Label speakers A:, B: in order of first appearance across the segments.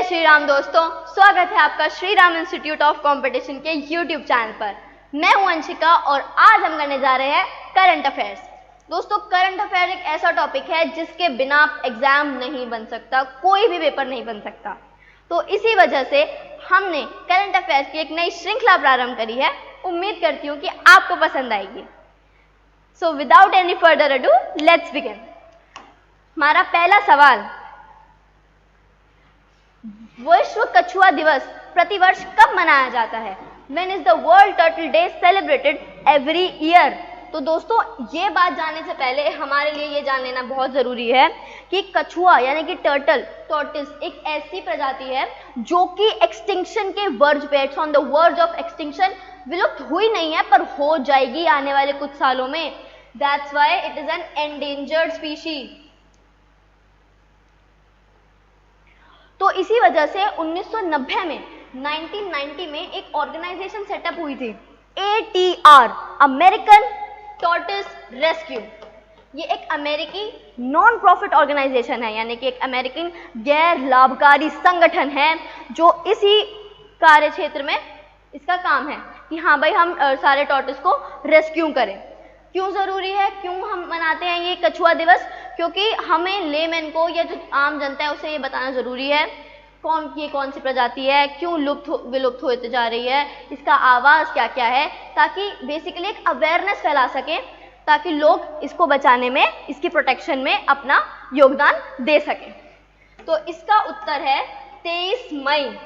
A: श्री राम दोस्तों, स्वागत है आपका Shri Ram institute of competition के यूट्यूब चैनल पर। मैं हूं अंशिका और आज हम करने जा रहे हैं करंट अफेयर्स। दोस्तों, करंट अफेयर एक ऐसा टॉपिक है जिसके बिना एग्जाम नहीं बन सकता, कोई भी पेपर नहीं बन सकता। तो इसी वजह से हमने करंट अफेयर्स की एक नई श्रृंखला प्रारंभ करी है। उम्मीद करती हूँ कि आपको पसंद आएगी। So without any further ado, let's begin. हमारा पहला सवाल, विश्व कछुआ दिवस प्रतिवर्ष कब मनाया जाता है? When is the World Turtle Day celebrated every year? तो दोस्तों, ये बात जानने से पहले हमारे लिए ये जान लेना बहुत जरूरी है कि कछुआ यानी कि टर्टल, टॉर्टिस एक ऐसी प्रजाति है जो कि एक्सटिंक्शन के वर्ज पे, it's on the verge of extinction, विलुप्त हुई नहीं है पर हो जाएगी आने वाले कुछ सालों में। That's why it is an endangered species. तो इसी वजह से 1990 में 1990 में एक ऑर्गेनाइजेशन सेटअप हुई थी, ATR, अमेरिकन टॉर्टिस रेस्क्यू। ये एक अमेरिकी नॉन प्रॉफिट ऑर्गेनाइजेशन है, यानी कि एक अमेरिकन गैर लाभकारी संगठन है जो इसी कार्य क्षेत्र में इसका काम है कि हाँ भाई, हम सारे टॉर्टिस को रेस्क्यू करें। क्यों जरूरी है, क्यों हम मनाते हैं ये कछुआ दिवस? क्योंकि हमें लेमैन को या जो आम जनता है उसे ये बताना जरूरी है कौन सी प्रजाति है, क्यों विलुप्त होते जा रही है, इसका आवाज क्या क्या है, ताकि बेसिकली एक अवेयरनेस फैला सके, ताकि लोग इसको बचाने में, इसकी प्रोटेक्शन में अपना योगदान दे सके। तो इसका उत्तर है 23 मई।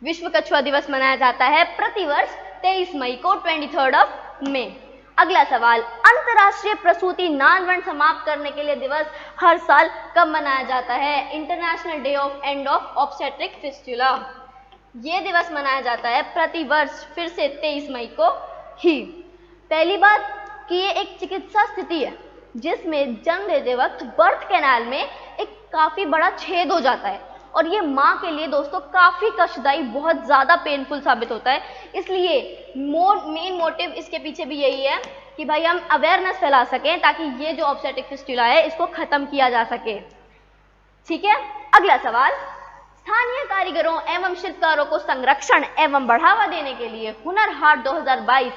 A: विश्व कछुआ दिवस मनाया जाता है प्रतिवर्ष 23 मई को, 23 मई। अगला सवाल, अंतर्राष्ट्रीय प्रसूति नानवण समाप्त करने के लिए दिवस हर साल कब मनाया जाता है? International day of end of obstetric fistula. ये दिवस मनाया जाता है प्रतिवर्ष फिर से 23 मई को ही। पहली बात कि ये एक चिकित्सा स्थिति है जिसमें जन्म देते वक्त बर्थ कैनाल में एक काफी बड़ा छेद हो जाता है और ये माँ के लिए दोस्तों काफी कष्टदायी, बहुत ज्यादा पेनफुल साबित होता है। इसलिए मेन मोटिव इसके पीछे भी यही है कि भाई हम अवेयरनेस फैला सकें ताकि ये जो ऑब्स्टेट्रिक फिस्टुला है इसको खत्म किया जा सके। ठीक है, अगला सवाल, स्थानीय कारीगरों एवं शिल्पकारों को संरक्षण एवं बढ़ावा देने के लिए हुनर हाट 2022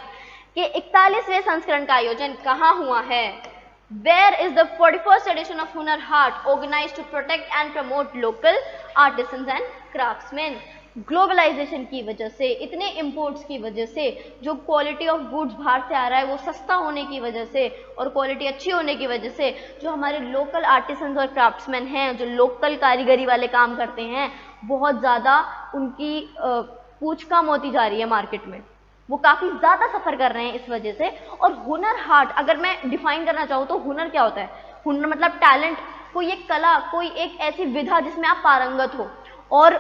A: के 41वें संस्करण का आयोजन कहाँ हुआ है? Where is the 41st edition of Hunar Haat organized to protect and promote local artisans and craftsmen? Globalisation की वजह से, इतने इंपोर्ट्स की वजह से, जो क्वालिटी ऑफ गुड्स बाहर से आ रहा है वो सस्ता होने की वजह से और क्वालिटी अच्छी होने की वजह से जो हमारे लोकल आर्टिसंस और क्राफ्ट्समैन हैं, जो लोकल कारीगरी वाले काम करते हैं, बहुत ज़्यादा उनकी पूछ कम होती जा रही है मार्केट में। वो काफ़ी ज़्यादा सफ़र कर रहे हैं इस वजह से। और हुनर हाट, अगर मैं डिफाइन करना चाहूँ तो हुनर क्या होता है? हुनर मतलब टैलेंट, कोई एक कला, कोई एक ऐसी विधा जिसमें आप पारंगत हो। और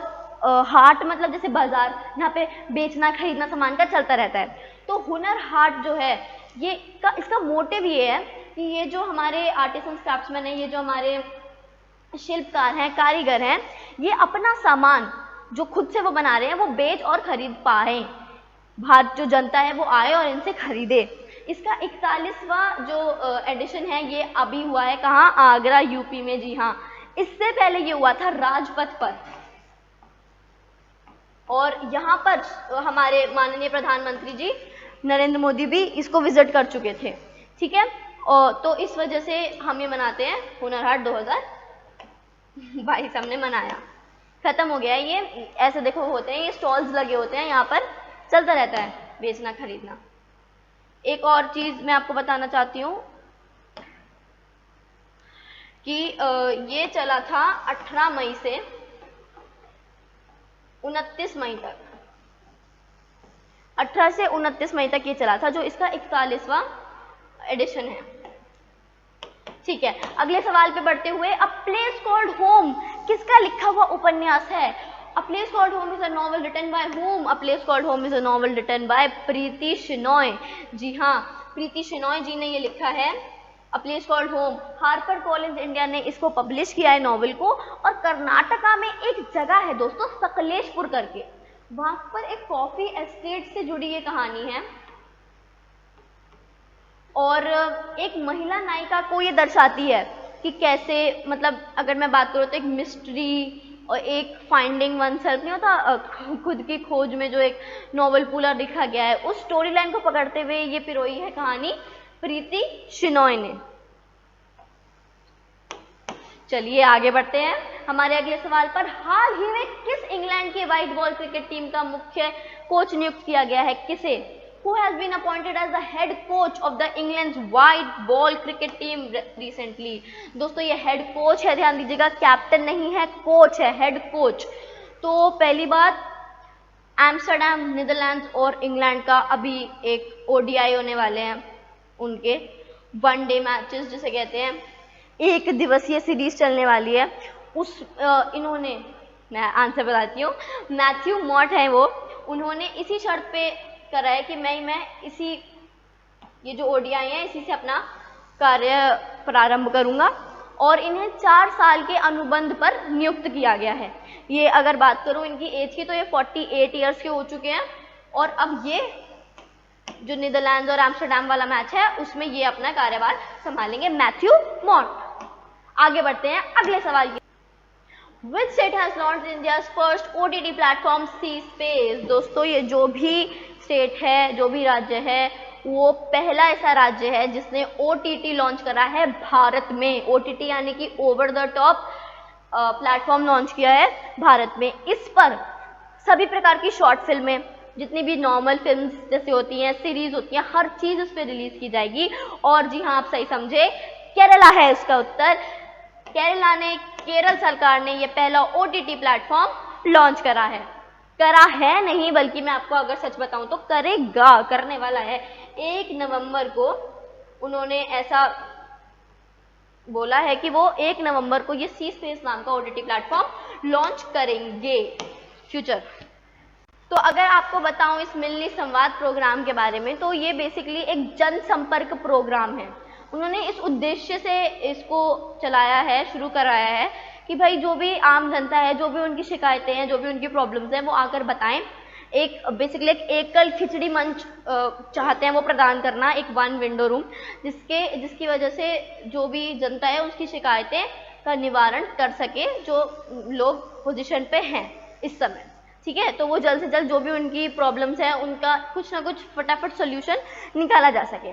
A: हाट मतलब जैसे बाजार, जहाँ पे बेचना खरीदना सामान का चलता रहता है। तो हुनर हाट जो है ये इसका मोटिव ये है कि ये जो हमारे आर्टिसंस क्राफ्ट्समैन हैं, ये जो हमारे शिल्पकार हैं, कारीगर हैं, ये अपना सामान जो खुद से वो बना रहे हैं वो बेच और खरीद पाएँ, भारत जो जनता है वो आए और इनसे खरीदे। इसका 41वां जो एडिशन है ये अभी हुआ है, कहाँ? आगरा, यूपी में। जी हाँ, इससे पहले ये हुआ था राजपथ पर और यहाँ पर हमारे माननीय प्रधानमंत्री जी नरेंद्र मोदी भी इसको विजिट कर चुके थे। ठीक है, और तो इस वजह से हम ये मनाते हैं हुनर हाट 2022 हमने मनाया। खत्म हो गया है ये, ऐसे देखो होते हैं, ये स्टॉल्स लगे होते हैं, यहाँ पर चलता रहता है बेचना खरीदना। एक और चीज मैं आपको बताना चाहती हूँ कि ये चला था 18 मई से 29 मई तक, 18 से 29 मई तक ये चला था, जो इसका 41वां एडिशन है। ठीक है, अगले सवाल पे बढ़ते हुए, अ प्लेस कॉल्ड होम किसका लिखा हुआ उपन्यास है? A Place Called Home is a novel written by whom? A Place Called Home is a novel written by प्रीति शेनॉय। जी हाँ, प्रीति शेनॉय जी ने ये लिखा है A Place Called Home। Harper Collins India ने इसको पब्लिश किया है नॉवेल को। और कर्नाटका में एक जगह है दोस्तों सकलेशपुर करके, वहां पर एक कॉफी एस्टेट से जुड़ी ये कहानी है और एक महिला नायिका को ये दर्शाती है कि कैसे, मतलब अगर मैं बात करूँ तो एक मिस्ट्री और एक फाइंडिंग वन सेल्फ नहीं होता, खुद की खोज में जो एक नोवेल पूरा लिखा गया है, उस स्टोरी लाइन को पकड़ते हुए ये पिरोई है कहानी प्रीति शेनॉय ने। चलिए आगे बढ़ते हैं हमारे अगले सवाल पर। हाल ही में किस इंग्लैंड की व्हाइट बॉल क्रिकेट टीम का मुख्य कोच नियुक्त किया गया है? किसे? Who has been appointed as the head coach of the England's white ball cricket team recently? दोस्तों ये हेड कोच है, ध्यान दीजिएगा, कैप्टन नहीं है, कोच है, हेड कोच। तो पहली बात, एम्स्टरडैम नीदरलैंड्स और इंग्लैंड का अभी एक ओडीआई होने वाले हैं, उनके वनडे मैचेस जिसे कहते हैं, एक दिवसीय सीरीज चलने वाली है। उस इन्होंने, मैं आंसर बताती हूँ, मैथ्यू मॉट है वो, उन्होंने इसी शर्त पे करा है कि मैं इसी, ये जो ओडीआई है इसी से अपना कार्य प्रारंभ करूंगा, और इन्हें 4 साल के अनुबंध पर नियुक्त किया गया है। ये अगर बात करूं इनकी एज की तो ये 48 ईयर्स के हो चुके हैं, और अब ये जो नीदरलैंड्स और एम्स्टरडैम वाला मैच है उसमें ये अपना कार्यभार संभालेंगे, मैथ्यू मॉट। आगे बढ़ते हैं अगले सवाल की। Which state has launched India's first OTT platform C-Space? दोस्तों ये जो भी स्टेट है, जो भी राज्य है, वो पहला ऐसा राज्य है जिसने OTT लॉन्च करा है भारत में। OTT यानी कि over the top platform launch किया है भारत में। इस पर सभी प्रकार की शॉर्ट फिल्में, जितनी भी नॉर्मल फिल्म्स जैसे होती हैं, सीरीज होती हैं, हर चीज उस पर रिलीज की जाएगी। और जी हाँ, आप सही समझे, केरला है इसका उत्तर। केरला ने, केरल सरकार ने ये पहला OTT प्लेटफॉर्म लॉन्च करा है। करा है नहीं, बल्कि मैं आपको अगर सच बताऊं तो करेगा, करने वाला है। 1 नवंबर को उन्होंने ऐसा बोला है कि वो 1 नवंबर को ये सी स्पेस नाम का OTT प्लेटफॉर्म लॉन्च करेंगे फ्यूचर। तो अगर आपको बताऊं इस मिलनी संवाद प्रोग्राम के बारे में, तो ये बेसिकली एक जनसंपर्क प्रोग्राम है। उन्होंने इस उद्देश्य से इसको चलाया है, शुरू कराया है कि भाई जो भी आम जनता है, जो भी उनकी शिकायतें हैं, जो भी उनकी प्रॉब्लम्स हैं, वो आकर बताएं। एक बेसिकली एक एकल खिचड़ी मंच चाहते हैं वो प्रदान करना, एक वन विंडो रूम, जिसकी वजह से जो भी जनता है उसकी शिकायतें का निवारण कर सके, जो लोग पोजीशन पे हैं इस समय। ठीक है, तो वो जल्द से जल्द जो भी उनकी प्रॉब्लम्स हैं उनका कुछ ना कुछ फटाफट सोल्यूशन निकाला जा सके।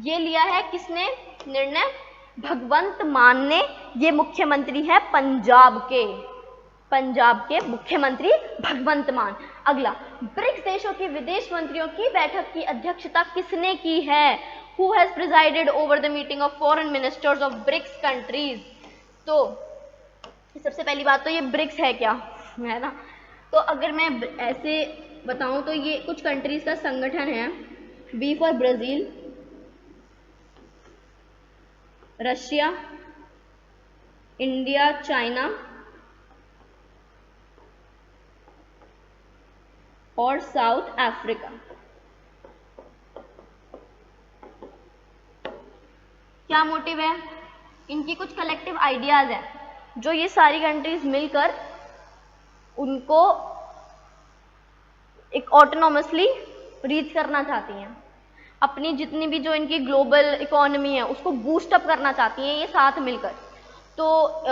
A: ये लिया है किसने निर्णय? भगवंत मान ने। ये मुख्यमंत्री है पंजाब के मुख्यमंत्री भगवंत मान। अगला, ब्रिक्स देशों के विदेश मंत्रियों की बैठक की अध्यक्षता किसने की है? Who has presided over the meeting of foreign ministers of BRICS countries? तो सबसे पहली बात तो ये ब्रिक्स है क्या, है ना? तो अगर मैं ऐसे बताऊं तो ये कुछ कंट्रीज का संगठन है। B for Brazil, Russia, India, China और साउथ अफ्रीका। क्या मोटिव है? इनकी कुछ कलेक्टिव आइडियाज हैं जो ये सारी कंट्रीज मिलकर उनको एक ऑटोनॉमसली रीच करना चाहती हैं। अपनी जितनी भी जो इनकी ग्लोबल इकोनॉमी है उसको बूस्ट अप करना चाहती हैं ये साथ मिलकर। तो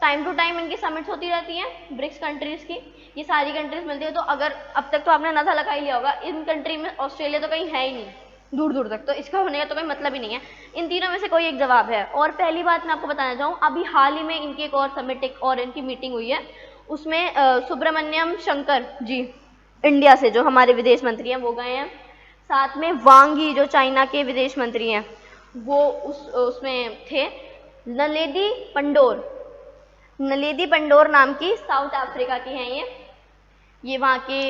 A: टाइम टू टाइम इनकी समिट्स होती रहती हैं ब्रिक्स कंट्रीज की, ये सारी कंट्रीज मिलती है। तो अगर अब तक तो आपने अंदाजा लगा ही लिया होगा, इन कंट्री में ऑस्ट्रेलिया तो कहीं है ही नहीं दूर दूर तक, तो इसका होने का तो कोई मतलब ही नहीं है। इन तीनों में से कोई एक जवाब है। और पहली बात मैं आपको बताना चाहूँ, अभी हाल ही में इनकी एक और समिट और इनकी मीटिंग हुई है, उसमें सुब्रमण्यम शंकर जी इंडिया से जो हमारे विदेश मंत्री हैं वो गए हैं, साथ में वांग यी जो चाइना के विदेश मंत्री हैं वो उसमें थे। नलेदी पंडोर नाम की साउथ अफ्रीका की हैं ये वहाँ के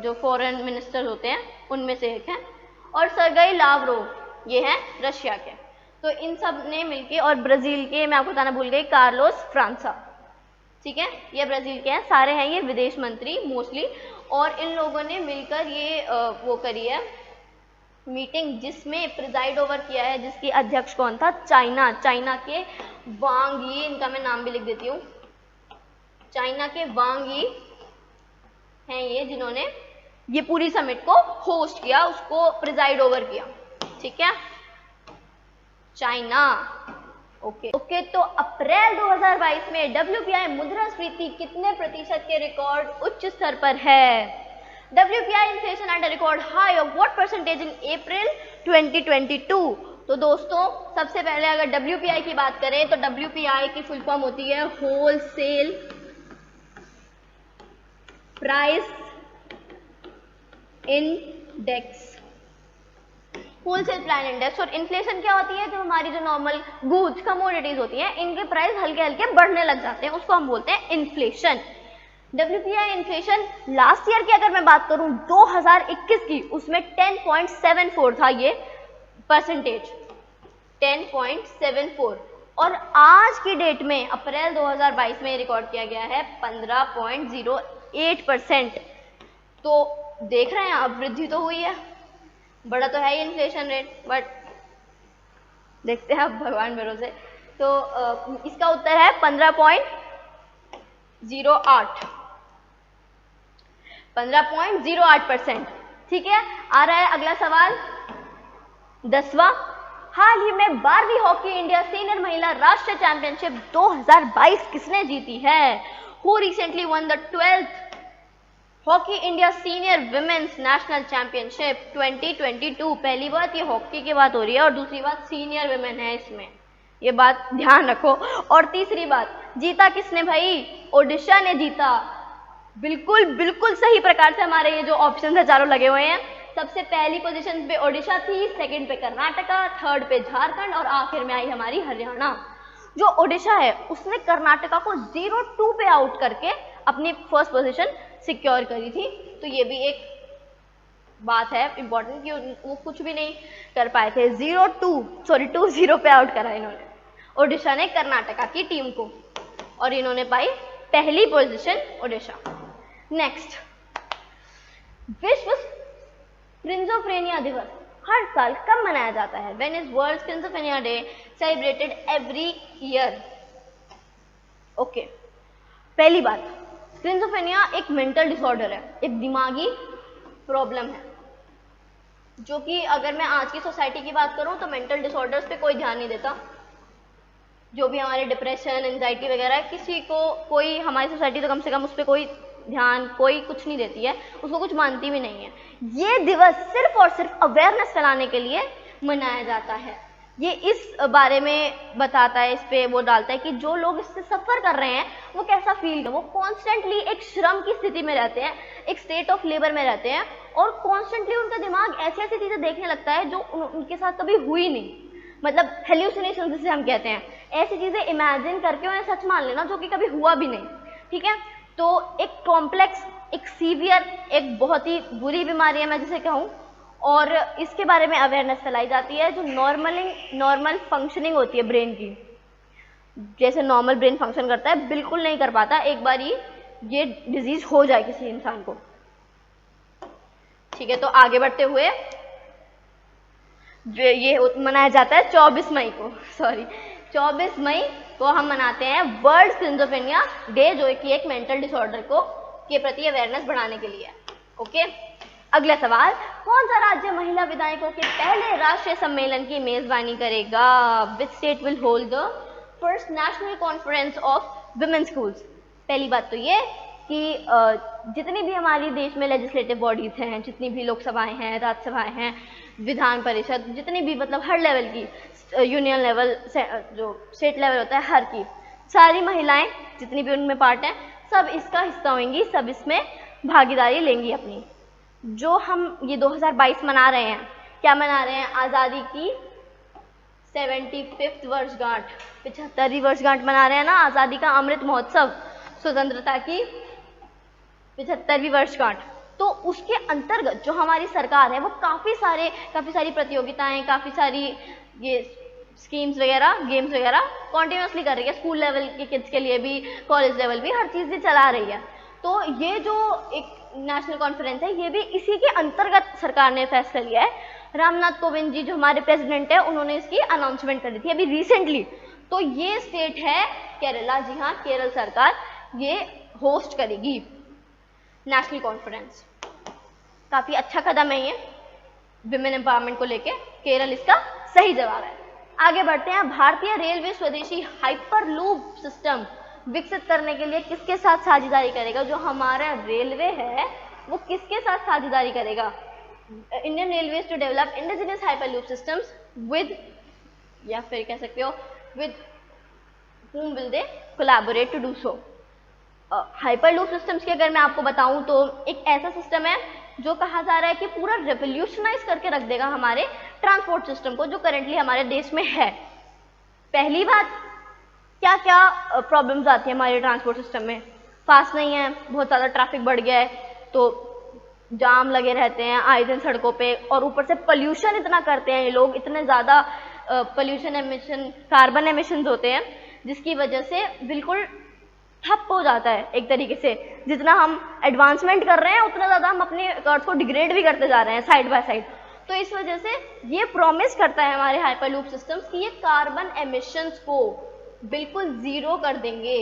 A: जो फॉरेन मिनिस्टर होते हैं उनमें से एक हैं। और सर्गेई लावरोव ये हैं रशिया के। तो इन सब ने मिलके, और ब्राज़ील के मैं आपको बताना भूल गई, कार्लोस फ्रांसा, ठीक है, ये ब्राज़ील के हैं, सारे हैं ये विदेश मंत्री मोस्टली। और इन लोगों ने मिलकर ये वो करी है मीटिंग, जिसमें प्रिजाइड ओवर किया है, जिसकी अध्यक्ष कौन था? चाइना के वांग यी, इनका मैं नाम भी लिख देती हूँ, चाइना के वांग यी हैं ये, जिन्होंने ये पूरी समिट को होस्ट किया, उसको प्रिजाइड ओवर किया। ठीक है, चाइना। ओके, तो अप्रैल 2022 में WPI मुद्रास्फीति कितने प्रतिशत के रिकॉर्ड उच्च स्तर पर है? WPI inflation at a record high of what percentage in April 2022? तो दोस्तों सबसे पहले अगर WPI की बात करें तो WPI की फुल फॉर्म होती है wholesale price index. Wholesale price index. और इन्फ्लेशन क्या होती है? जो हमारी जो नॉर्मल गुड्स कमोडिटीज होती हैं इनके प्राइस हल्के हल्के बढ़ने लग जाते हैं, उसको हम बोलते हैं inflation. WPI inflation last year की अगर मैं बात करूं 2021 की, उसमें 10.74 था ये परसेंटेज, 10.74। और आज की डेट में अप्रैल 2022 में रिकॉर्ड किया गया है 15.08%। तो देख रहे हैं आप, वृद्धि तो हुई है, बड़ा तो है ही इन्फ्लेशन रेट, बट देखते हैं अब भगवान भरोसे। तो इसका उत्तर है 15.08%। ठीक है, आ रहा है अगला सवाल 10वां। हाल ही में 12वीं हॉकी इंडिया सीनियर महिला राष्ट्रीय चैंपियनशिप 2022 किसने जीती है? Who recently one the 12th hockey India senior women's national championship 2022? पहली बात ये हॉकी की बात हो रही है और दूसरी बात सीनियर विमेन है, इसमें ये बात ध्यान रखो। और तीसरी बात, जीता किसने भाई? ओडिशा ने जीता। बिल्कुल सही प्रकार से हमारे ये जो ऑप्शन है चारों लगे हुए हैं। सबसे पहली पोजीशन पे ओडिशा थी, सेकंड पे कर्नाटका, थर्ड पे झारखंड और आखिर में आई हमारी हरियाणा। जो ओडिशा है उसने कर्नाटका को 0-2 पे आउट करके अपनी फर्स्ट पोजीशन सिक्योर करी थी। तो ये भी एक बात है इंपॉर्टेंट कि वो कुछ भी नहीं कर पाए थे। 2-0 पे आउट करा इन्होंने, ओडिशा ने कर्नाटका की टीम को, और इन्होंने पाई पहली पोजीशन ओडिशा। नेक्स्ट, विश्व स्किज़ोफ्रेनिया दिवस हर साल कब मनाया जाता है? When is world schizophrenia day celebrated every year? Okay, पहली बात, स्किज़ोफ्रेनिया एक मेंटल डिसऑर्डर है, एक दिमागी प्रॉब्लम है, जो कि अगर मैं आज की सोसाइटी की बात करूं तो मेंटल डिसऑर्डर्स पे कोई ध्यान नहीं देता। जो भी हमारे डिप्रेशन, एंजाइटी वगैरह, किसी को कोई, हमारी सोसाइटी तो कम से कम उस पर कोई ध्यान, कोई कुछ नहीं देती है, उसको कुछ मानती भी नहीं है। ये दिवस सिर्फ और सिर्फ अवेयरनेस फैलाने के लिए मनाया जाता है। ये इस बारे में बताता है, इस पे वो डालता है कि जो लोग इससे सफ़र कर रहे हैं वो कैसा फील है। वो कॉन्स्टेंटली एक श्रम की स्थिति में रहते हैं, एक स्टेट ऑफ लेबर में रहते हैं, और कॉन्स्टेंटली उनका दिमाग ऐसी ऐसी चीज़ें देखने लगता है जो उनके साथ कभी हुई नहीं। मतलब हेल्यूसिनेशन जिसे हम कहते हैं, ऐसी चीज़ें इमेजिन करके उन्हें सच मान लेना जो कि कभी हुआ भी नहीं। ठीक है, तो एक कॉम्प्लेक्स, एक सीवियर, एक बहुत ही बुरी बीमारी है मैं जिसे कहूँ, और इसके बारे में अवेयरनेस फैलाई जाती है। जो नॉर्मल फंक्शनिंग होती है ब्रेन की, जैसे नॉर्मल ब्रेन फंक्शन करता है, बिल्कुल नहीं कर पाता एक बार ये डिजीज हो जाए किसी इंसान को। ठीक है, तो आगे बढ़ते हुए ये मनाया जाता है 24 मई को हम मनाते हैं वर्ल्ड स्किज़ोफ्रेनिया डे, जो कि एक मेंटल डिसऑर्डर के प्रति अवेयरनेस बढ़ाने के लिए। ओके, अगला सवाल, कौन सा राज्य महिला विधायकों के पहले राष्ट्रीय सम्मेलन की मेजबानी करेगा? Which state will hold the first national conference of women schools? पहली बात तो ये कि जितनी भी हमारी देश में लेजिस्लेटिव बॉडीज हैं, जितनी भी लोकसभाएं हैं, राज्यसभाएं हैं, विधान परिषद, जितनी भी मतलब हर लेवल की, यूनियन लेवल से जो स्टेट लेवल होता है, हर की सारी महिलाएं जितनी भी उनमें पार्ट हैं, सब इसका हिस्सा होंगी, सब इसमें भागीदारी लेंगी अपनी। जो हम ये 2022 मना रहे हैं, क्या मना रहे हैं? आज़ादी की 75वीं वर्षगांठ, 75वीं वर्षगांठ मना रहे हैं ना, आज़ादी का अमृत महोत्सव, स्वतंत्रता की 75वीं वर्षगांठ। तो उसके अंतर्गत जो हमारी सरकार है वो काफ़ी सारी प्रतियोगिताएं, काफ़ी सारी ये स्कीम्स वगैरह, गेम्स वगैरह कॉन्टिन्यूसली कर रही है। स्कूल लेवल के किड्स के लिए भी, कॉलेज लेवल भी, हर चीज़ चला रही है। तो ये जो एक नेशनल कॉन्फ्रेंस है, ये भी इसी के अंतर्गत सरकार ने फैसला लिया है। रामनाथ कोविंद जी जो हमारे प्रेसिडेंट है, उन्होंने इसकी अनाउंसमेंट करी थी अभी रिसेंटली। तो ये स्टेट है केरला, जी हाँ, केरल सरकार ये होस्ट करेगी नेशनल कॉन्फ्रेंस। काफ़ी अच्छा कदम है ये विमेन एम्पावरमेंट को लेके। केरल इसका सही जवाब है। आगे बढ़ते हैं। भारतीय रेलवे स्वदेशी हाइपरलूप सिस्टम विकसित करने के लिए किसके साथ साझेदारी करेगा? जो हमारा रेलवे है वो किसके साथ साझेदारी करेगा? Indian Railways to develop indigenous hyperloop systems with, या फिर कह सकते हो with whom will they collaborate to do so? Hyperloop systems की अगर मैं आपको बताऊं तो एक ऐसा सिस्टम है जो कहा जा रहा है कि पूरा रेवोल्यूशनाइज करके रख देगा हमारे ट्रांसपोर्ट सिस्टम को जो करेंटली हमारे देश में है। पहली बात, क्या क्या प्रॉब्लम्स आती है हमारे ट्रांसपोर्ट सिस्टम में? फास्ट नहीं है, बहुत ज़्यादा ट्रैफिक बढ़ गया है, तो जाम लगे रहते हैं आए दिन सड़कों पे, और ऊपर से पोल्यूशन इतना करते हैं ये लोग, इतने ज़्यादा पोल्यूशन एमिशन, कार्बन एमिशंस होते हैं, जिसकी वजह से बिल्कुल ठप हो जाता है एक तरीके से। जितना हम एडवांसमेंट कर रहे हैं उतना ज़्यादा हम अपनी अर्थ को डिग्रेड भी करते जा रहे हैं साइड बाय साइड। तो इस वजह से ये प्रॉमिस करता है हमारे हाइपरलूप सिस्टम्स कि ये कार्बन एमिशंस को बिल्कुल जीरो कर देंगे।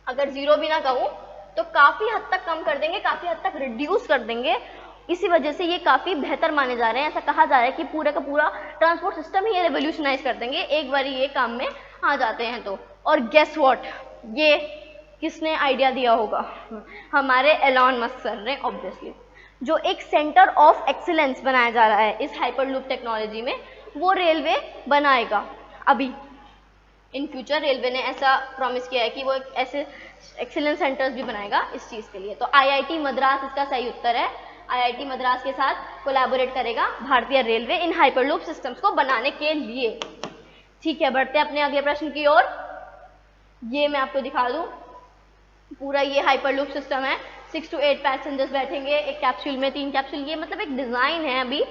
A: अगर जीरो भी ना कहूँ तो काफ़ी हद तक कम कर देंगे, काफ़ी हद तक रिड्यूस कर देंगे। इसी वजह से ये काफ़ी बेहतर माने जा रहे हैं। ऐसा कहा जा रहा है कि पूरा का पूरा ट्रांसपोर्ट सिस्टम ही रेवोल्यूशनाइज कर देंगे एक बार ये काम में आ जाते हैं तो। और गेस व्हाट, ये किसने आइडिया दिया होगा? हमारे एलॉन मस्क सर ने, ऑब्वियसली। जो एक सेंटर ऑफ एक्सीलेंस बनाया जा रहा है इस हाइपरलूप टेक्नोलॉजी में, वो रेलवे बनाएगा। अभी इन फ्यूचर रेलवे ने ऐसा प्रॉमिस किया है कि वो ऐसे एक्सीलेंस सेंटर्स भी बनाएगा इस चीज़ के लिए। तो आईआईटी मद्रास इसका सही उत्तर है। आईआईटी मद्रास के साथ कोलैबोरेट करेगा भारतीय रेलवे इन हाइपरलूप सिस्टम्स को बनाने के लिए। ठीक है, बढ़ते हैं अपने अगले प्रश्न की ओर। ये मैं आपको दिखा दूं, पूरा ये हाइपरलूप सिस्टम है। 6 to 8 पैसेंजर्स बैठेंगे एक कैप्सूल में, 3 कैप्सूल। ये मतलब एक डिज़ाइन है अभी,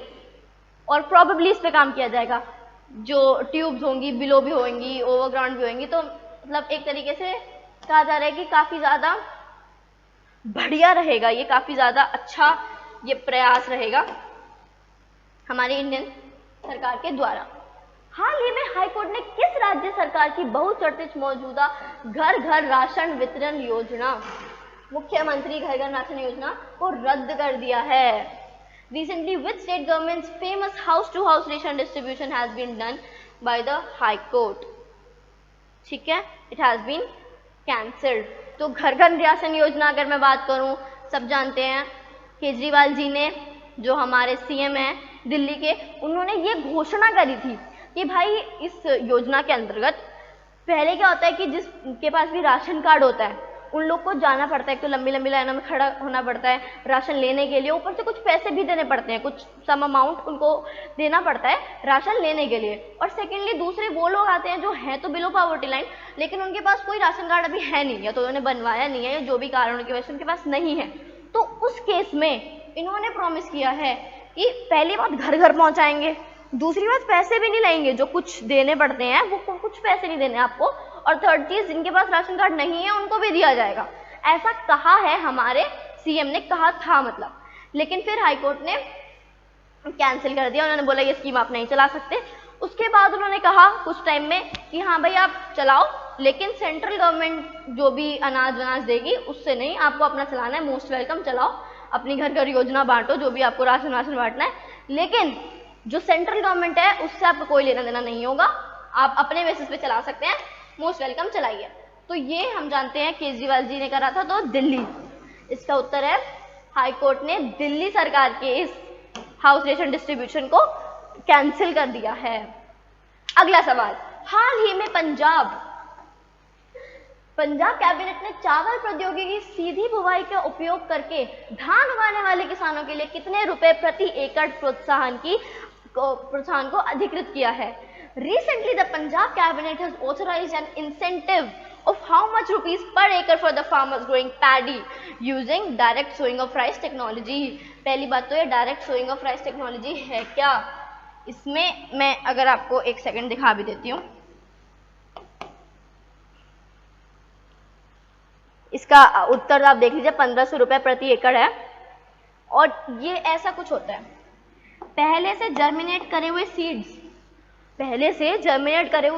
A: और प्रॉबेबली इस पे काम किया जाएगा। जो ट्यूब्स होंगी बिलो भी होंगी, ओवरग्राउंड भी होंगी, तो मतलब एक तरीके से कहा जा रहा है कि काफ़ी ज़्यादा बढ़िया रहेगा ये, काफ़ी ज़्यादा अच्छा ये प्रयास रहेगा हमारी इंडियन सरकार के द्वारा। हाल ही में हाईकोर्ट ने किस राज्य सरकार की बहुचर्चित मौजूदा घर घर राशन वितरण योजना, मुख्यमंत्री घर घर राशन योजना को रद्द कर दिया है? Recently, which state government's famous house-to-house ration distribution has been done by the High Court? ठीक है, it has been cancelled. तो घर घर राशन योजना अगर मैं बात करूं, सब जानते हैं केजरीवाल जी ने, जो हमारे सीएम हैं दिल्ली के, उन्होंने ये घोषणा करी थी कि भाई इस योजना के अंतर्गत पहले क्या होता है कि जिसके पास भी राशन कार्ड होता है उन लोग को जाना पड़ता है, एक तो लंबी लंबी लाइनों में खड़ा होना पड़ता है राशन लेने के लिए, ऊपर से कुछ पैसे भी देने पड़ते हैं, कुछ सम अमाउंट उनको देना पड़ता है राशन लेने के लिए। और सेकेंडली दूसरे वो लोग आते हैं जो हैं तो बिलो पॉवर्टी लाइन, लेकिन उनके पास कोई राशन कार्ड अभी है नहीं, या तो उन्होंने बनवाया नहीं है, या जो भी कारणों की वजह से उनके पास नहीं है। तो उस केस में इन्होंने प्रॉमिस किया है कि पहली बात घर घर पहुँचाएंगे, दूसरी बात पैसे भी नहीं लेंगे, जो कुछ देने पड़ते हैं वो कुछ पैसे नहीं देने आपको, और थर्ड चीज जिनके पास राशन कार्ड नहीं है उनको भी दिया जाएगा। ऐसा कहा है हमारे सीएम ने, कहा था मतलब, लेकिन फिर हाईकोर्ट ने कैंसिल कर दिया। उन्होंने बोला ये स्कीम आप नहीं चला सकते। उसके बाद उन्होंने कहा कुछ टाइम में कि हाँ भाई आप चलाओ, लेकिन सेंट्रल गवर्नमेंट जो भी अनाज वनाज देगी उससे नहीं, आपको अपना चलाना है, मोस्ट वेलकम, चलाओ अपनी घर घर योजना बांटो, जो भी आपको राशन वाशन बांटना है, लेकिन जो सेंट्रल गवर्नमेंट है उससे आपको कोई लेना देना नहीं होगा, आप अपने बेसिस पे चला सकते हैं, मोस्ट वेलकम, चलाइए। तो ये हम जानते हैं केजरीवाल जी ने करा था, तो दिल्ली इसका उत्तर है। हाई कोर्ट ने दिल्ली सरकार के इस हाउस रेशन डिस्ट्रीब्यूशन को कैंसिल कर दिया है। अगला सवाल, हाल ही में पंजाब कैबिनेट ने चावल प्रौद्योगिकी सीधी बुवाई का उपयोग करके धान उगाने वाले किसानों के लिए कितने रुपए प्रति एकड़ प्रोत्साहन को अधिकृत किया है? Recently, the Punjab cabinet has authorized an incentive of how much rupees per acre for the farmers growing paddy using direct sowing of rice technology. पहली बात तो ये direct sowing of rice technology है क्या? इसमें मैं अगर आपको एक सेकंड दिखा भी देती हूँ, इसका उत्तर आप देख लीजिए, 1500 रुपये प्रति एकड़ है। और ये ऐसा कुछ होता है, पहले से जर्मिनेट करे हुए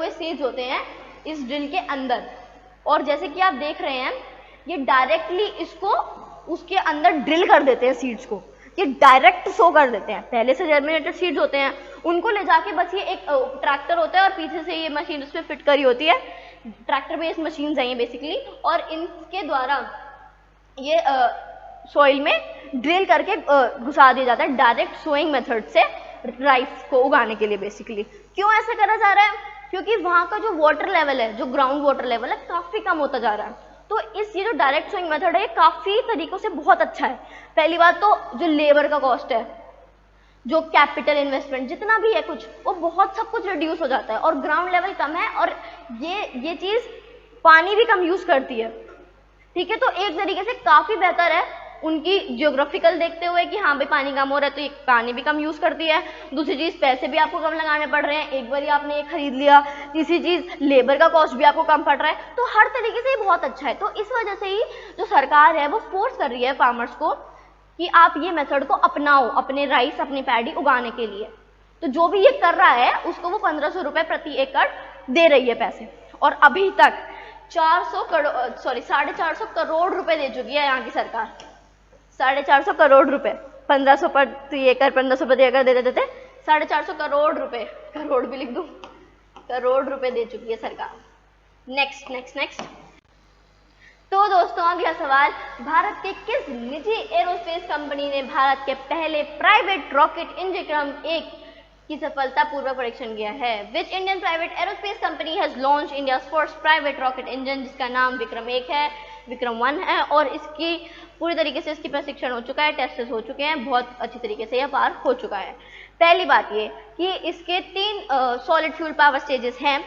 A: सीड्स होते हैं इस ड्रिल के अंदर, और जैसे कि आप देख रहे हैं ये डायरेक्टली इसको उसके अंदर ड्रिल कर देते हैं सीड्स को, ये डायरेक्ट सो कर देते हैं। पहले से जर्मिनेटेड सीड्स होते हैं, उनको ले जाके बस ये एक ट्रैक्टर होता है और पीछे से ये मशीन उसमें फिट करी होती है। ट्रैक्टर बेस्ड मशीन्स हैं ये बेसिकली, और इनके द्वारा ये सॉइल में ड्रिल करके घुसा दिया जाता है डायरेक्ट सोइंग मेथड से राइस को उगाने के लिए बेसिकली। क्यों ऐसा करा जा रहा है? क्योंकि वहाँ का जो वाटर लेवल है, जो ग्राउंड वाटर लेवल है, काफ़ी कम होता जा रहा है। तो ये जो डायरेक्ट सोइंग मेथड है ये काफ़ी तरीकों से बहुत अच्छा है। पहली बात तो जो लेबर का कॉस्ट है, जो कैपिटल इन्वेस्टमेंट जितना भी है कुछ, वो बहुत सब कुछ रिड्यूस हो जाता है, और ग्राउंड लेवल कम है, और ये चीज़ पानी भी कम यूज़ करती है। ठीक है, तो एक तरीके से काफ़ी बेहतर है उनकी जियोग्राफिकल देखते हुए कि हाँ भाई पानी कम हो रहा है तो ये पानी भी कम यूज़ करती है। दूसरी चीज़ पैसे भी आपको कम लगाने पड़ रहे हैं, एक बार आपने ये खरीद लिया। तीसरी चीज़ लेबर का कॉस्ट भी आपको कम पड़ रहा है। तो हर तरीके से ये बहुत अच्छा है। तो इस वजह से ही जो सरकार है वो फोर्स कर रही है फार्मर्स को कि आप ये मेथड को अपनाओ अपने राइस, अपनी पैडी उगाने के लिए। तो जो भी ये कर रहा है उसको वो 1500 रुपये प्रति एकड़ दे रही है पैसे, और अभी तक 450 करोड़ रुपए दे चुकी है यहाँ की सरकार। 450 करोड़ रुपए, 1500 प्रति एकड़, 1500 प्रति एकड़ देते देते 450 करोड़ रुपए, करोड़ भी लिख दूं, करोड़ रुपए दे चुकी है सरकार। नेक्स्ट। तो दोस्तों अगला सवाल, भारत के किस निजी एरोस्पेस कंपनी ने भारत के पहले प्राइवेट रॉकेट इंजन विक्रम 1 की सफलतापूर्वक परीक्षण किया है? Which Indian private aerospace company has launch India first private rocket engine, जिसका नाम विक्रम 1 है, विक्रम 1 है, और इसकी पूरी तरीके से इसकी प्रशिक्षण हो चुका है, टेस्ट्स हो चुके हैं, बहुत अच्छी तरीके से यह पार हो चुका है। पहली बात ये कि इसके 3 सॉलिड फ्यूल पावर स्टेजेस हैं,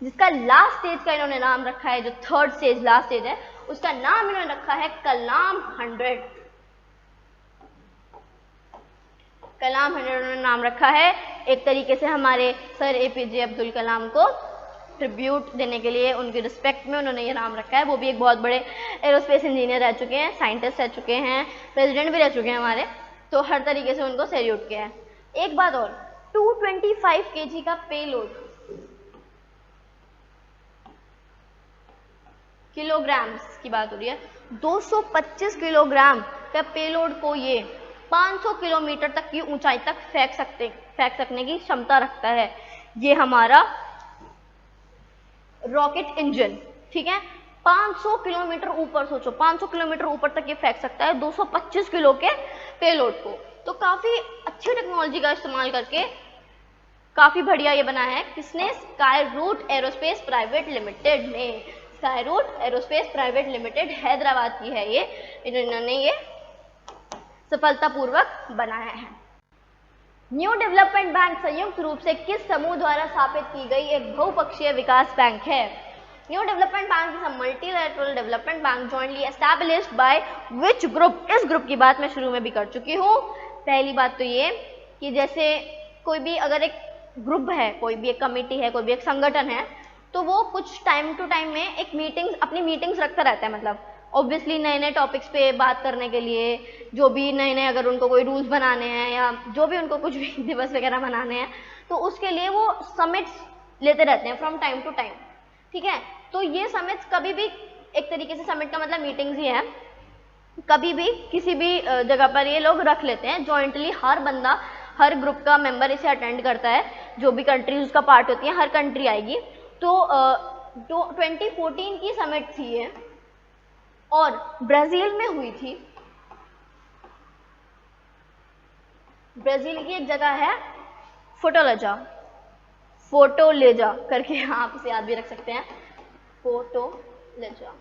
A: जिसका लास्ट स्टेज का इन्होंने नाम रखा है, जो थर्ड स्टेज लास्ट स्टेज है उसका नाम इन्होंने रखा है कलाम 100। कलाम 100 उन्होंने नाम रखा है, एक तरीके से हमारे सर APJ अब्दुल कलाम को ट्रिब्यूट देने के लिए, उनकी रिस्पेक्ट में उन्होंने ये नाम रखा है। वो भी एक बहुत बड़े एरोस्पेस इंजीनियर रह चुके हैं, साइंटिस्ट रह चुके हैं, प्रेसिडेंट भी रह चुके हैं हमारे, तो हर तरीके से उनको सैल्यूट किया है। एक बात और, 225 kg का पेलोड, किलोग्राम्स की बात हो रही है, 225 किलोग्राम का पेलोड को ये 500 किलोमीटर तक की ऊंचाई तक फेंक सकने की क्षमता रखता है ये हमारा रॉकेट इंजन। ठीक है, 500 किलोमीटर ऊपर, सोचो 500 किलोमीटर ऊपर तक ये फेंक सकता है 225 किलो के पेलोड को। तो काफी अच्छी टेक्नोलॉजी का इस्तेमाल करके काफी बढ़िया ये बनाया है। किसने? Skyroot Aerospace private limited ने। Skyroot Aerospace private limited Hyderabad की है ये, इन्होंने ये सफलतापूर्वक बनाया है। न्यू डेवलपमेंट बैंक संयुक्त रूप से किस समूह द्वारा स्थापित की गई एक बहुपक्षीय विकास बैंक है? New development bank is a multilateral development bank jointly established by which group? इस ग्रुप की बात मैं शुरू में भी कर चुकी हूँ। पहली बात तो ये कि जैसे कोई भी अगर एक ग्रुप है, कोई भी एक कमेटी है, कोई भी एक संगठन है, तो वो कुछ टाइम टू टाइम में एक अपनी मीटिंग्स रखता रहता है। मतलब ऑब्वियसली नए नए टॉपिक्स पे बात करने के लिए, जो भी नए अगर उनको कोई रूल्स बनाने हैं या जो भी उनको कुछ भी दिवस वगैरह बनाने हैं, तो उसके लिए वो समिट्स लेते रहते हैं फ्रॉम टाइम टू टाइम। ठीक है, तो ये समिट्स कभी भी, एक तरीके से समिट का मतलब मीटिंग्स ही है, कभी भी किसी भी जगह पर ये लोग रख लेते हैं जॉइंटली। हर बंदा, हर ग्रुप का मेंबर इसे अटेंड करता है, जो भी कंट्रीज उसका पार्ट होती है, हर कंट्री आएगी। तो 2014 की समिट थी ये, और ब्राजील में हुई थी। ब्राजील की एक जगह है फोर्टालेजा करके, आप इसे याद भी रख सकते हैं, फोर्टालेजा।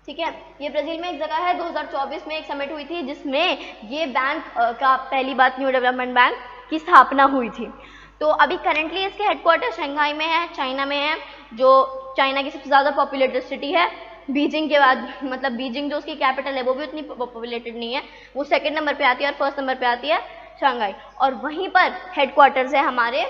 A: ठीक है, ये ब्राजील में एक जगह है। 2024 में एक समिट हुई थी जिसमें ये बैंक का पहली बात न्यू डेवलपमेंट बैंक की स्थापना हुई थी। तो अभी करंटली इसके हेडक्वार्टर शंघाई में है, चाइना में है, जो चाइना की सबसे ज़्यादा पॉपुलेटेड सिटी है बीजिंग के बाद। मतलब बीजिंग जो उसकी कैपिटल है वो भी उतनी पॉपुलेटेड नहीं है, वो सेकंड नंबर पे आती है, और फर्स्ट नंबर पे आती है शंघाई। और वहीं पर हेडक्वार्टर्स है हमारे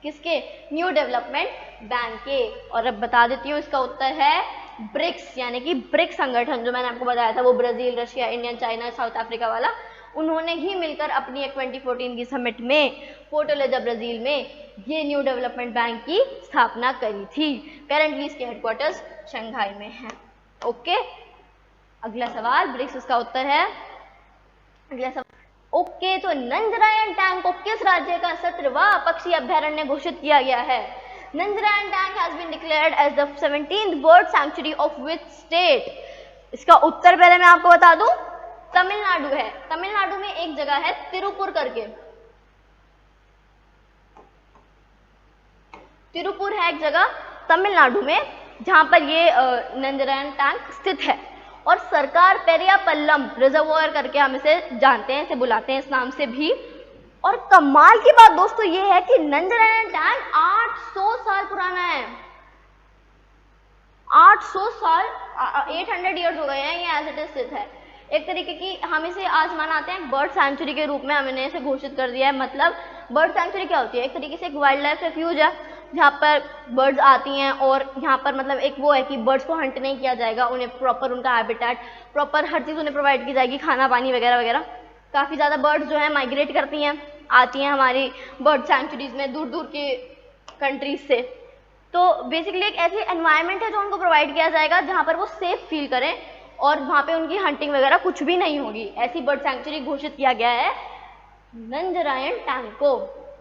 A: किसके? न्यू डेवलपमेंट बैंक के। और अब बता देती हूँ, इसका उत्तर है ब्रिक्स, यानी कि ब्रिक्स संगठन जो मैंने आपको बताया था, वो Brazil, Russia, India, China, south Africa वाला, उन्होंने ही मिलकर अपनी एक 2014 की समिट में फोर्टालेजा ब्राजील में ये न्यू डेवलपमेंट बैंक की स्थापना करी थी। करंटली इसके हेडक्वार्टर्स शंघाई में हैं। ओके, अगला सवाल, ब्रिक्स उसका उत्तर है अगला सवाल। ओके, तो नंजरायण टैंक को किस राज्य का 17वां पक्षी अभ्यारण्य घोषित किया गया है? Nanjarayan tank has been declared as the 17th bird sanctuary of which state? इसका उत्तर पहले मैं आपको बता दूं, तमिलनाडु है। तमिलनाडु में एक जगह है तिरुपुर करके, तिरुपुर है एक जगह तमिलनाडु में जहां पर ये नंजरायण टैंक स्थित है। और सरकार पेरियापल्लम रिजर्वोयर करके हम इसे जानते हैं, इसे बुलाते हैं इस नाम से भी। और कमाल की बात दोस्तों ये है कि नंजरायण टैंक 800 साल पुराना है। 800 साल, 800 ईयर्स हो गए हैं ये एज इट इज स्थित है। एक तरीके की हम इसे आज मनाते हैं बर्ड सैंक्चुरी के रूप में, हमने इसे घोषित कर दिया है। मतलब बर्ड सैंक्चुरी क्या होती है? एक तरीके से एक वाइल्ड लाइफ रेफ्यूज है जहाँ पर बर्ड्स आती हैं और यहाँ पर मतलब एक वो है कि बर्ड्स को हंट नहीं किया जाएगा, उन्हें प्रॉपर उनका हैबिटेट, प्रॉपर हर चीज़ उन्हें प्रोवाइड की जाएगी, खाना पानी वगैरह वगैरह। काफ़ी ज़्यादा बर्ड्स जो है माइग्रेट करती हैं, आती हैं हमारी बर्ड सैंक्चुरीज में दूर दूर के कंट्रीज से। तो बेसिकली एक ऐसी एनवायरनमेंट है जो उनको प्रोवाइड किया जाएगा जहाँ पर वो सेफ फील करें और वहाँ पे उनकी हंटिंग वगैरह कुछ भी नहीं होगी। ऐसी बर्ड सैंक्चुरी घोषित किया गया है नंजरायण टैंक को,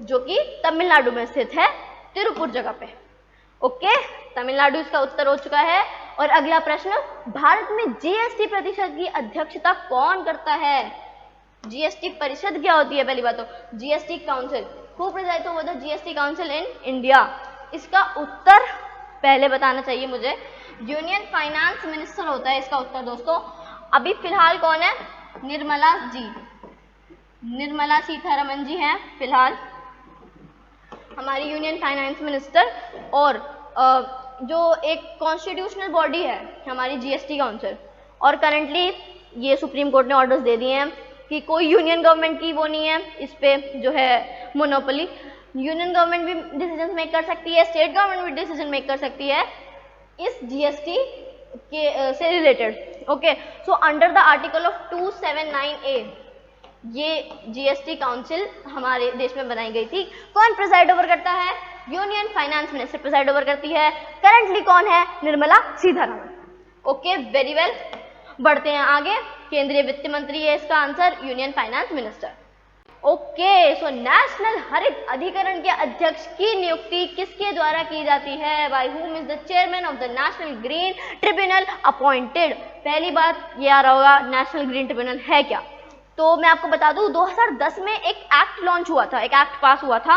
A: जो कि तमिलनाडु में स्थित है, तिरुपुर जगह पे। ओके, तमिलनाडु इसका उत्तर हो चुका है। और अगला प्रश्न, भारत में जीएसटी परिषद की अध्यक्षता कौन करता है? जीएसटी परिषद क्या होती है? पहली बात तो GST council, who presides over the GST council in India? इसका उत्तर पहले बताना चाहिए मुझे, यूनियन फाइनेंस मिनिस्टर होता है इसका उत्तर दोस्तों। अभी फिलहाल कौन है? निर्मला जी, निर्मला सीतारमन जी हैं फिलहाल हमारी यूनियन फाइनेंस मिनिस्टर। और जो एक कॉन्स्टिट्यूशनल बॉडी है हमारी जीएसटी काउंसिल, और करंटली ये सुप्रीम कोर्ट ने ऑर्डर्स दे दिए हैं कि कोई यूनियन गवर्नमेंट की वो नहीं है इस पे जो है मोनोपोली। यूनियन गवर्नमेंट भी डिसीजन मेक कर सकती है, स्टेट गवर्नमेंट भी डिसीजन मेक कर सकती है इस जीएसटी के से related. Okay, so under the article of 279A ये जीएसटी काउंसिल हमारे देश में बनाई गई थी। कौन प्रिजाइड ओवर करता है? Union finance minister preside over करती है। करंटली कौन है? Nirmala Sitharaman. Okay, very well, बढ़ते हैं आगे। केंद्रीय वित्त मंत्री है इसका answer, union finance minister. Okay, so national हरित अधिकरण के अध्यक्ष की नियुक्ति किसके द्वारा की जाती है? By whom is the chairman of the national green tribunal appointed? पहली बात ये आ रहा होगा नेशनल ग्रीन ट्रिब्यूनल है क्या? तो मैं आपको बता दूं 2010 में एक एक्ट लॉन्च हुआ था, एक एक्ट पास हुआ था,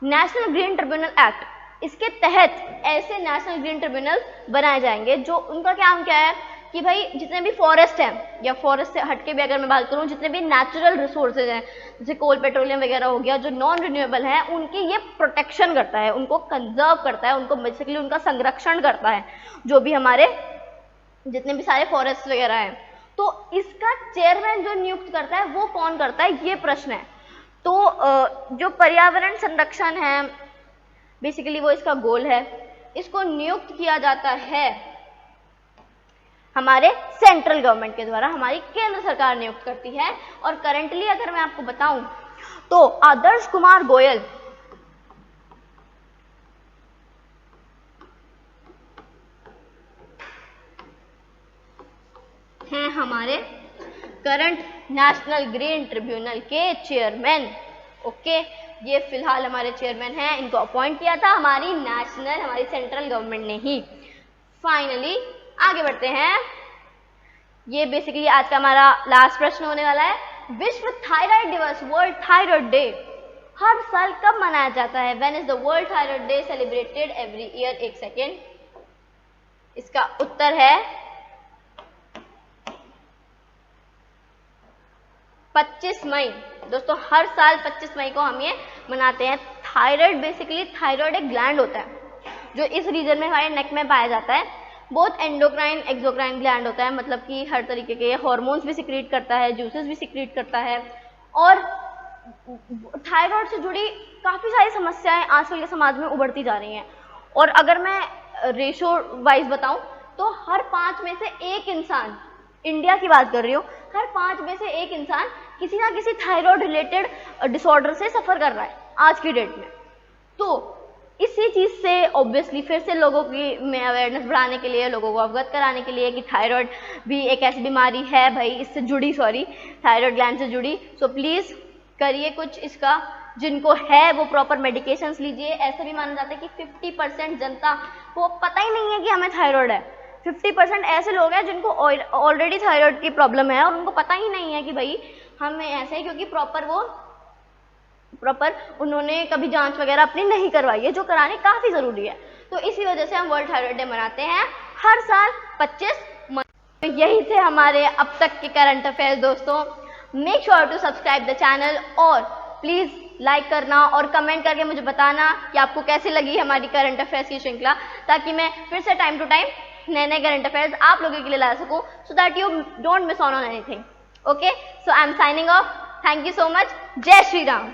A: नेशनल ग्रीन ट्रिब्यूनल एक्ट। इसके तहत ऐसे नेशनल ग्रीन ट्रिब्यूनल बनाए जाएंगे जो उनका काम क्या है कि भाई जितने भी फॉरेस्ट हैं या फॉरेस्ट से हटके भी अगर मैं बात करूं जितने भी नेचुरल रिसोर्सेज हैं जैसे कोल पेट्रोलियम वगैरह हो गया जो नॉन रिन्यूएबल है, उनकी ये प्रोटेक्शन करता है, उनको कंजर्व करता है, उनको बेसिकली उनका संरक्षण करता है, जो भी हमारे जितने भी सारे फॉरेस्ट वगैरह हैं। तो इसका चेयरमैन जो नियुक्त करता है वो कौन करता है, ये प्रश्न है। तो जो पर्यावरण संरक्षण है बेसिकली वो इसका गोल है, इसको नियुक्त किया जाता है हमारे सेंट्रल गवर्नमेंट के द्वारा, हमारी केंद्र सरकार नियुक्त करती है। और करंटली अगर मैं आपको बताऊं तो आदर्श कुमार गोयल हैं हमारे करंट नेशनल ग्रीन ट्रिब्यूनल के चेयरमैन। ओके, ये फिलहाल हमारे चेयरमैन हैं, इनको अपॉइंट किया था हमारी सेंट्रल गवर्नमेंट ने ही। फाइनली आगे बढ़ते हैं, ये बेसिकली आज का हमारा लास्ट प्रश्न होने वाला है। विश्व थायराइड दिवस, वर्ल्ड थायराइड डे, हर साल कब मनाया जाता है? When is the world thyroid day celebrated every year? एक सेकेंड, इसका उत्तर है 25 मई। दोस्तों हर साल 25 मई को हम ये मनाते हैं। थायराइड बेसिकली थायराइड एक ग्लैंड होता है जो इस रीजन में हमारे नेक में पाया जाता है। बहुत एंडोक्राइन एक्सोक्राइन ग्लैंड होता है, मतलब कि हर तरीके के हार्मोन्स भी सिक्रीट करता है, जूसेस भी सिक्रीट करता है। और थायराइड से जुड़ी काफ़ी सारी समस्याएं आजकल के समाज में उभरती जा रही हैं। और अगर मैं रेशो वाइज बताऊं तो हर 5 में से एक इंसान, इंडिया की बात कर रही हूँ, हर 5 में से एक इंसान किसी ना किसी थायराइड रिलेटेड डिसऑर्डर से सफ़र कर रहा है आज की डेट में। तो इसी चीज़ से ऑब्वियसली फिर से लोगों की में अवेयरनेस बढ़ाने के लिए, लोगों को अवगत कराने के लिए कि थायराइड भी एक ऐसी बीमारी है भाई, इससे जुड़ी, थायराइड ग्लैंड से जुड़ी। सो प्लीज़ करिए कुछ इसका, जिनको है वो प्रॉपर मेडिकेशंस लीजिए। ऐसे भी माना जाता है कि 50% जनता को पता ही नहीं है कि हमें थायराइड है। 50% ऐसे लोग हैं जिनको ऑलरेडी थायराइड की प्रॉब्लम है और उनको पता ही नहीं है कि भाई हमें ऐसे है, क्योंकि प्रॉपर उन्होंने कभी जांच वगैरह अपनी नहीं करवाई है, जो करानी काफ़ी ज़रूरी है। तो इसी वजह से हम वर्ल्ड थायराइड डे मनाते हैं हर साल 25 मई। तो यही थे हमारे अब तक के करंट अफेयर्स दोस्तों। Make sure to subscribe the channel और प्लीज़ लाइक करना और कमेंट करके मुझे बताना कि आपको कैसी लगी हमारी करंट अफेयर्स की श्रृंखला, ताकि मैं फिर से टाइम टू टाइम नए नए करंट अफेयर्स आप लोगों के लिए ला सकूं, so that you don't miss on anything. Okay, so I am signing off. Thank you so much. जय श्री राम।